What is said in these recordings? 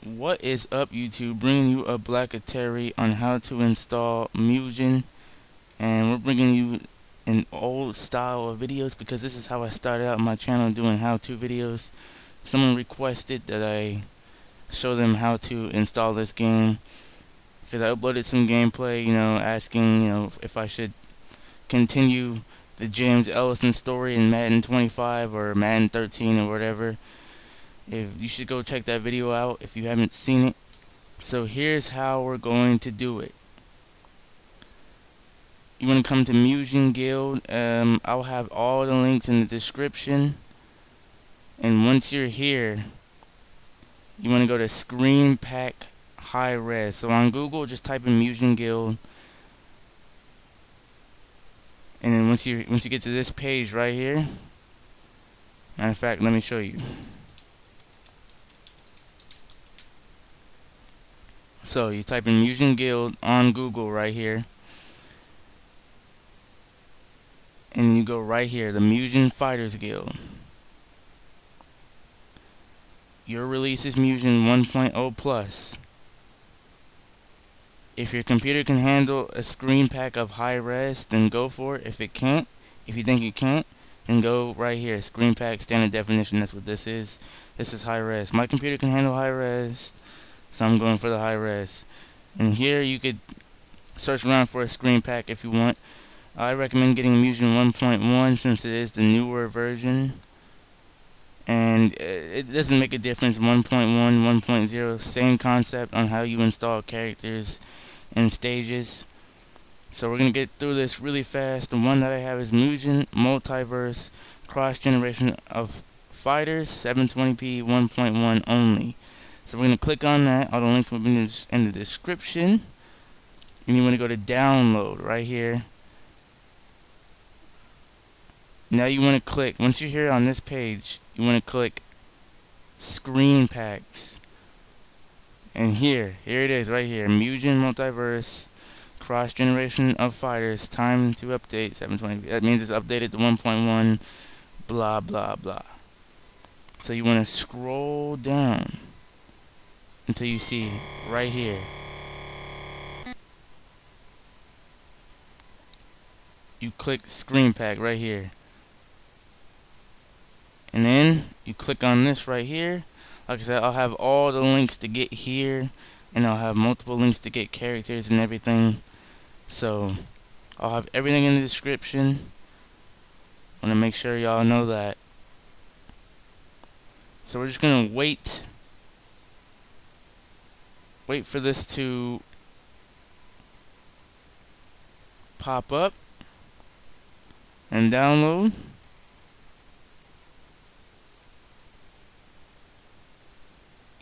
What is up, YouTube? Bringing you a Blackatary on how to install Mugen, and we're bringing you an old style of videos because this is how I started out my channel, doing how-to videos. Someone requested that I show them how to install this game because I uploaded some gameplay, asking, if I should continue the James Ellison story in Madden 25 or Madden 13 or whatever. If you should go check that video out if you haven't seen it. So here's how we're going to do it. You want to come to Mugen Guild. I'll have all the links in the description. And once you're here, you want to go to Screen Pack High Res. So on Google, just type in Mugen Guild. And then once you get to this page right here, matter of fact, let me show you. So you type in Mugen Guild on Google right here, and you go right here, the Mugen Fighters Guild. Your release is Mugen 1.0 plus. If your computer can handle a screen pack of high res, then go for it. If it can't, if you think it can't, then go right here, screen pack standard definition. That's what this is. This is high res. My computer can handle high res, so I'm going for the high res. And here you could search around for a screen pack if you want. I recommend getting Mugen 1.1 since it is the newer version. And it doesn't make a difference, 1.1, 1.0, same concept on how you install characters and stages. So we're going to get through this really fast. The one that I have is Mugen Multiverse Cross Generation of Fighters 720p 1.1 only. So we're going to click on that. All the links will be in the description. And you want to go to download right here. Now you want to click, once you're here on this page, you want to click Screen Packs. And here it is right here. Mugen Multiverse Cross Generation of Fighters. Time to update 720p. That means it's updated to 1.1. Blah blah blah. So you want to scroll down until you see right here. You click Screen Pack right here. And then you click on this right here. Like I said, I'll have all the links to get here, and I'll have multiple links to get characters and everything. So I'll have everything in the description. I want to make sure y'all know that. So we're just gonna wait for this to pop up and download.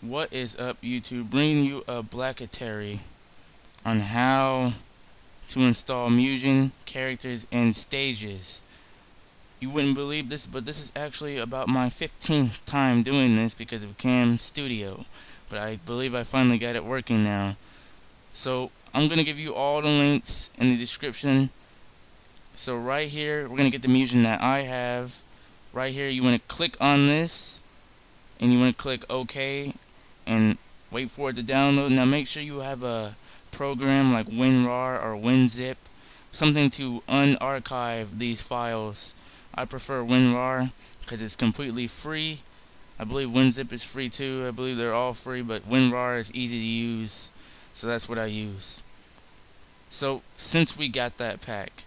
What is up, YouTube? Bringing you a Blackatary on how to install Mugen characters and stages. You wouldn't believe this, but this is actually about my 15th time doing this because of Cam Studio. But I believe I finally got it working now. So I'm going to give you all the links in the description. So right here, we're going to get the Mugen that I have. Right here, you want to click on this, and you want to click OK, and wait for it to download. Now make sure you have a program like WinRAR or WinZip, something to unarchive these files. I prefer WinRAR because it's completely free. I believe WinZip is free too. I believe they're all free, but WinRAR is easy to use, so that's what I use. So since we got that pack,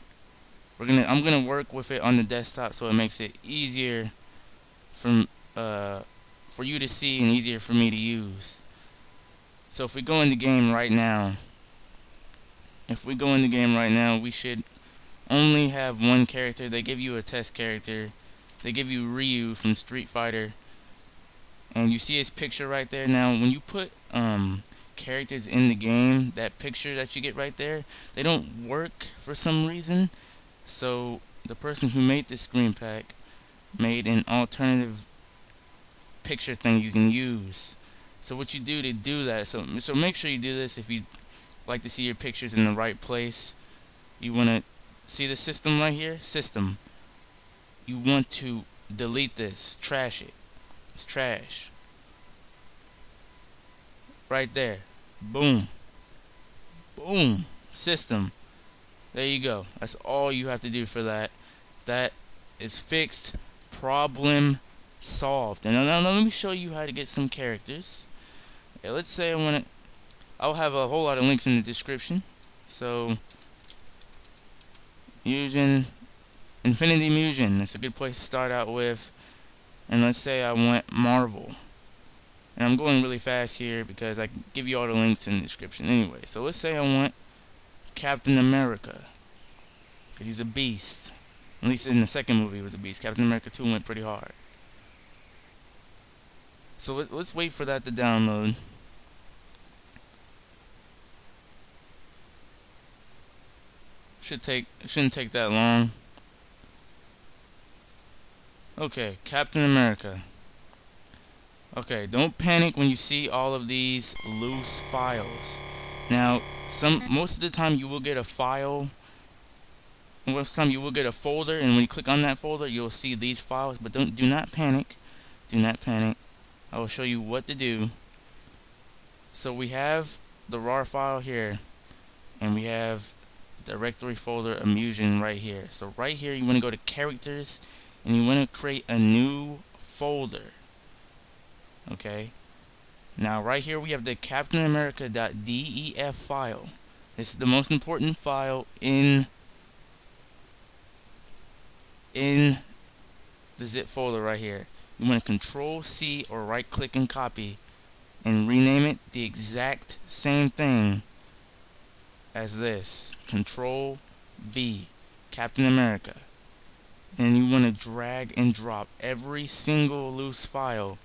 I'm gonna work with it on the desktop so it makes it easier for you to see and easier for me to use. So if we go in the game right now, we should only have one character. They give you a test character. They give you Ryu from Street Fighter, and you see his picture right there. Now when you put characters in the game, that picture that you get right there, they don't work for some reason. So the person who made this screen pack made an alternative picture thing you can use. So what you do to do that, so make sure you do this if you like to see your pictures in the right place. You want to see the system right here, system. You want to delete this, trash it. It's trash. right there. Boom. Boom. System. There you go. That's all you have to do for that. That is fixed. Problem solved. And now let me show you how to get some characters. Okay, let's say I want to. I'll have a whole lot of links in the description. So, Mugen, Infinity Mugen. That's a good place to start out with. And let's say I want Marvel. And I'm going really fast here because I can give you all the links in the description anyway. So let's say I want Captain America, because he's a beast. At least in the second movie he was a beast. Captain America 2 went pretty hard. So let's wait for that to download. Shouldn't take that long. Okay, Captain America. Okay, don't panic when you see all of these loose files. Now, most of the time you will get a file. Most of the time you will get a folder, and when you click on that folder, you'll see these files. But do not panic. Do not panic. I will show you what to do. So we have the RAR file here, and we have the directory folder of Mugen right here. So right here, you want to go to characters, and you want to create a new folder. Okay. Now right here we have the Captain America.def file. This is the most important file in the zip folder right here. You want to Control C or right click and copy and rename it the exact same thing as this. Control V, Captain America. And you want to drag and drop every single loose file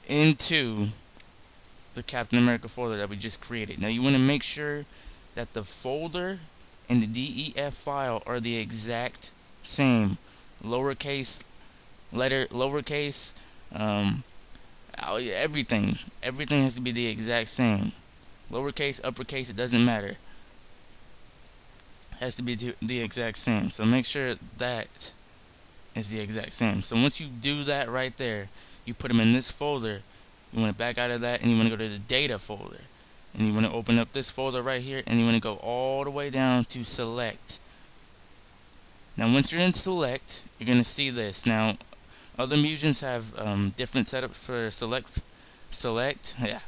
into the Captain America folder that we just created. Now you want to make sure that the folder and the DEF file are the exact same. Lowercase letter, lowercase, everything has to be the exact same. Lowercase, uppercase, it doesn't matter. It has to be the exact same. So make sure that is the exact same. So once you do that right there, you put them in this folder. You want to back out of that, and you want to go to the data folder, and you want to open up this folder right here, and you want to go all the way down to select. Now once you're in select, you're going to see this. Now other Mugens have different setups for select. Yeah,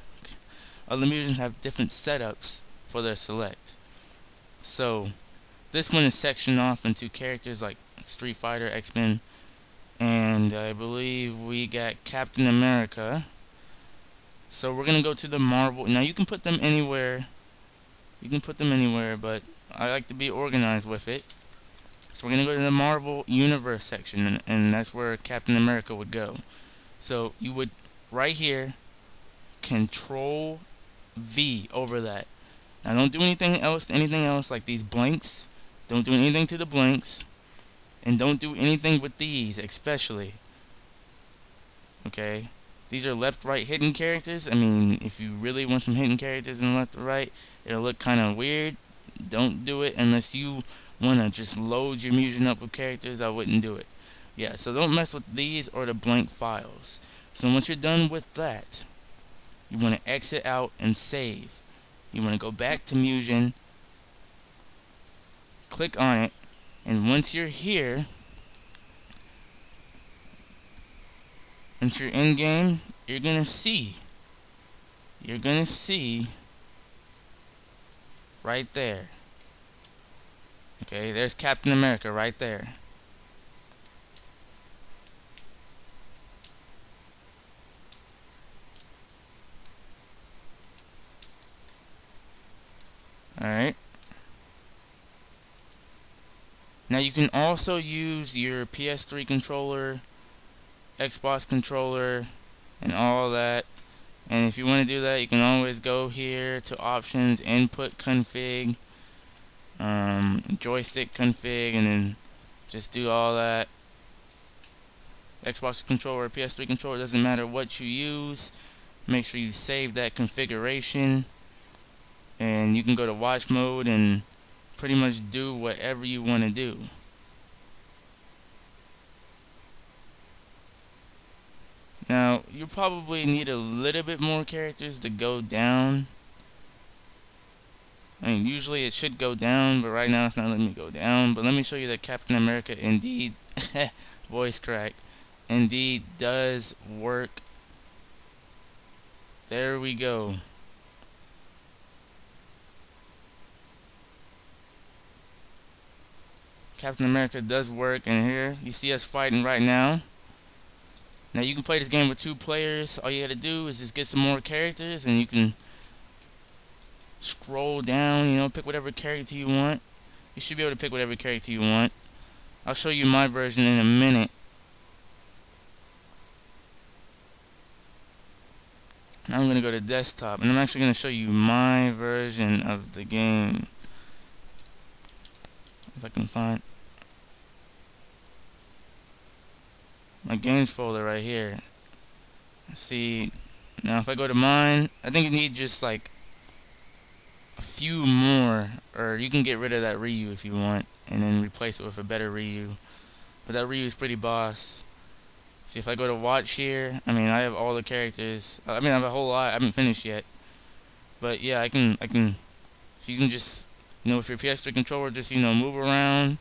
other Mugens have different setups for their select. So this one is sectioned off into characters like Street Fighter, X-Men, and I believe we got Captain America. So we're gonna go to the Marvel. Now you can put them anywhere. But I like to be organized with it. So we're gonna go to the Marvel Universe section, and that's where Captain America would go. So you would right here, Control V over that. Now don't do anything else like these blanks. Don't do anything to the blanks, and don't do anything with these especially. Okay. These are left, right, hidden characters. I mean, if you really want some hidden characters in left or right, it'll look kind of weird. Don't do it unless you want to just load your Mugen up with characters. I wouldn't do it. Yeah, so don't mess with these or the blank files. So once you're done with that, you want to exit out and save. You want to go back to Mugen, click on it, and once you're here, once you're in game, you're gonna see right there. Okay, there's Captain America right there. Alright. Now you can also use your PS3 controller, Xbox controller, and all that. And if you want to do that, you can always go here to options, input config, joystick config, and then just do all that. Xbox controller, PS3 controller, doesn't matter what you use. Make sure you save that configuration, and you can go to watch mode and pretty much do whatever you want to do. Now, you probably need a little bit more characters to go down. I mean, usually it should go down, but right now it's not letting me go down. But let me show you that Captain America indeed, voice crack, indeed does work. There we go. Captain America does work, and here you see us fighting right now. Now you can play this game with 2 players. All you gotta do is just get some more characters, and you can scroll down, you know, pick whatever character you want. You should be able to pick whatever character you want. I'll show you my version in a minute. Now I'm gonna go to desktop, and I'm actually gonna show you my version of the game. If I can find my games folder right here. See, now if I go to mine, I think you need just like a few more, or you can get rid of that Ryu if you want, and then replace it with a better Ryu. But that Ryu is pretty boss. See, if I go to watch here, I mean, I have all the characters. I mean, I have a whole lot. I haven't finished yet. But yeah, I can. So you can just, you know, with your PS3 controller, just, you know, move around.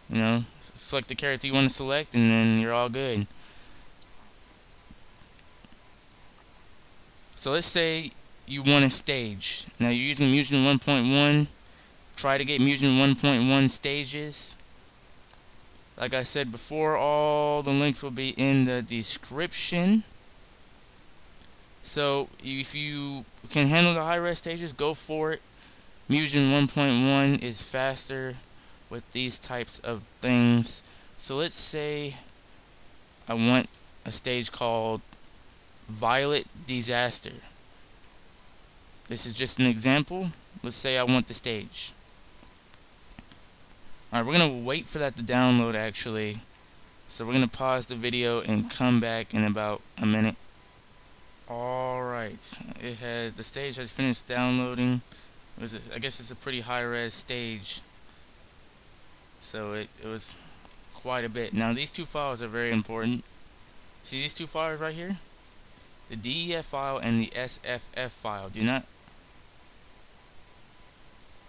You know, select the character you want to select, and then you're all good. So let's say you want a stage. Now you're using Mugen 1.1. Try to get Mugen 1.1 stages. Like I said before, all the links will be in the description. So if you can handle the high-res stages, go for it. Mugen 1.1 is faster with these types of things. So let's say I want a stage called Violet Disaster. This is just an example. Let's say I want the stage. Alright, we're going to wait for that to download actually. So we're going to pause the video and come back in about a minute. Alright, the stage has finished downloading. I guess it's a pretty high-res stage. So it was quite a bit. Now these 2 files are very important. See these 2 files right here? The DEF file and the SFF file. Do not...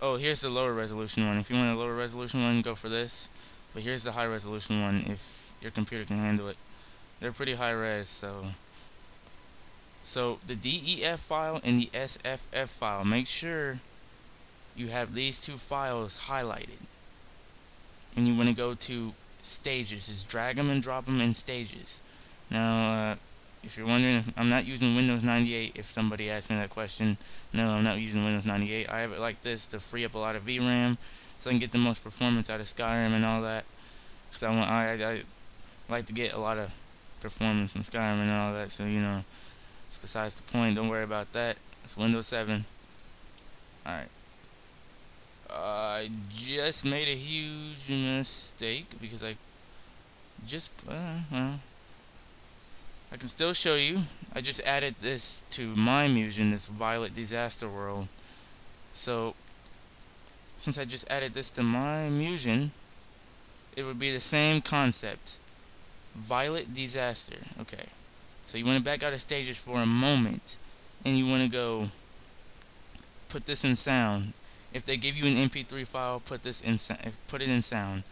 Oh, here's the lower resolution one. If you want a lower resolution one, go for this. But here's the high resolution one if your computer can handle it. They're pretty high res, so the DEF file and the SFF file, make sure you have these 2 files highlighted. When you want to go to stages, just drag them and drop them in stages. Now, if you're wondering, if I'm not using Windows 98, if somebody asked me that question, no, I'm not using Windows 98. I have it like this to free up a lot of VRAM, so I can get the most performance out of Skyrim and all that. Because I like to get a lot of performance in Skyrim and all that, so you know, it's besides the point. Don't worry about that. It's Windows 7. Alright. I just made a huge mistake because I just, well, I can still show you. I just added this to my Mugen, this Violet Disaster World. So, since I just added this to my Mugen, it would be the same concept. Violet Disaster. Okay. So you want to back out of stages for a moment, and you want to go put this in sound. If they give you an MP3 file, put it in sound.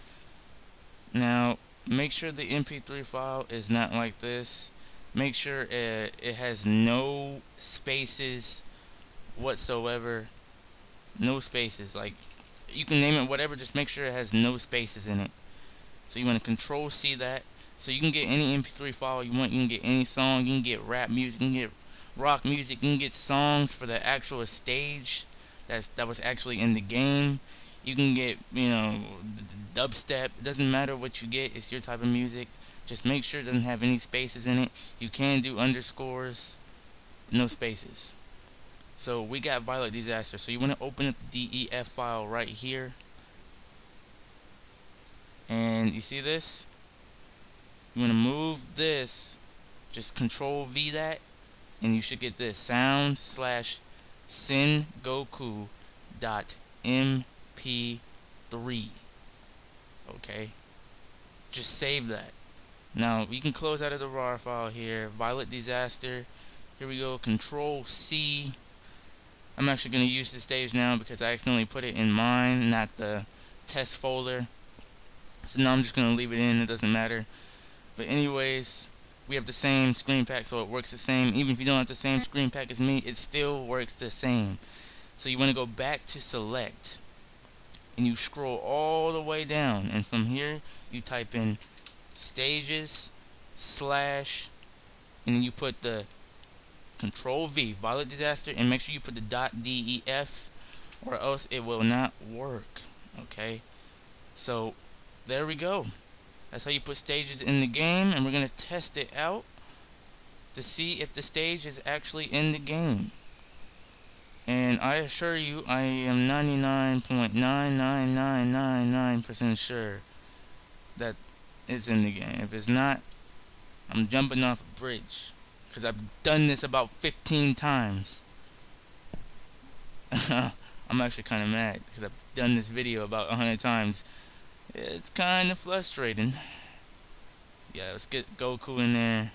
Now, make sure the MP3 file is not like this. Make sure it has no spaces whatsoever. No spaces. Like, you can name it whatever, just make sure it has no spaces in it. So you want to Control C that. So you can get any MP3 file you want. You can get any song. You can get rap music. You can get rock music. You can get songs for the actual stage that was actually in the game. You can get, you know, dubstep. It doesn't matter what you get. It's your type of music. Just make sure it doesn't have any spaces in it. You can do underscores, no spaces. So we got Violet Disaster. So you want to open up the DEF file right here. And you see this? You want to move this. Just Control V that. And you should get this. sound/sengoku.mp3. Okay? Just save that. Now we can close out of the RAR file here. Violet Disaster. Here we go. Control C. I'm actually going to use this stage now because I accidentally put it in mine, not the test folder. So now I'm just going to leave it in. It doesn't matter. But anyways, we have the same screen pack, so it works the same. Even if you don't have the same screen pack as me, it still works the same. So you want to go back to select, and you scroll all the way down, and from here you type in stages slash, and then you put the Control V, Violet Disaster, and make sure you put the .def, or else it will not work. Okay, so there we go. That's how you put stages in the game, and we're gonna test it out to see if the stage is actually in the game. And I assure you, I am 99.99999% sure that it's in the game. If it's not, I'm jumping off a bridge, because I've done this about 15 times. I'm actually kind of mad because I've done this video about 100 times. It's kind of frustrating. Yeah, let's get Goku in there.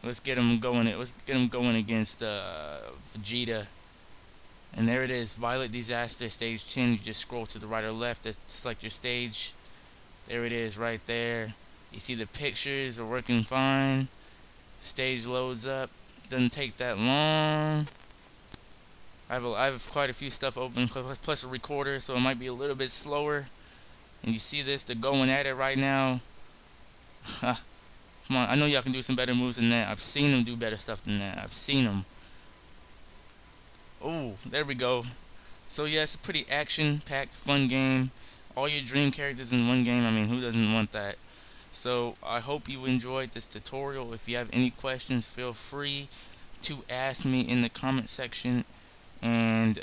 Let's get him going. Let's get him going against Vegeta. And there it is, Violet Disaster, stage 10. You just scroll to the right or left to select your stage. There it is, right there. You see the pictures are working fine. The stage loads up. Doesn't take that long. I have quite a few stuff open, plus a recorder, so it might be a little bit slower. And you see this, they're going at it right now. Come on, I know y'all can do some better moves than that. I've seen them do better stuff than that. I've seen them. Oh, there we go. So yeah, it's a pretty action-packed, fun game. All your dream characters in one game. I mean, who doesn't want that? So I hope you enjoyed this tutorial. If you have any questions, feel free to ask me in the comment section. And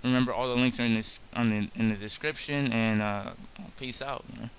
remember, all the links are in the description. And peace out, man.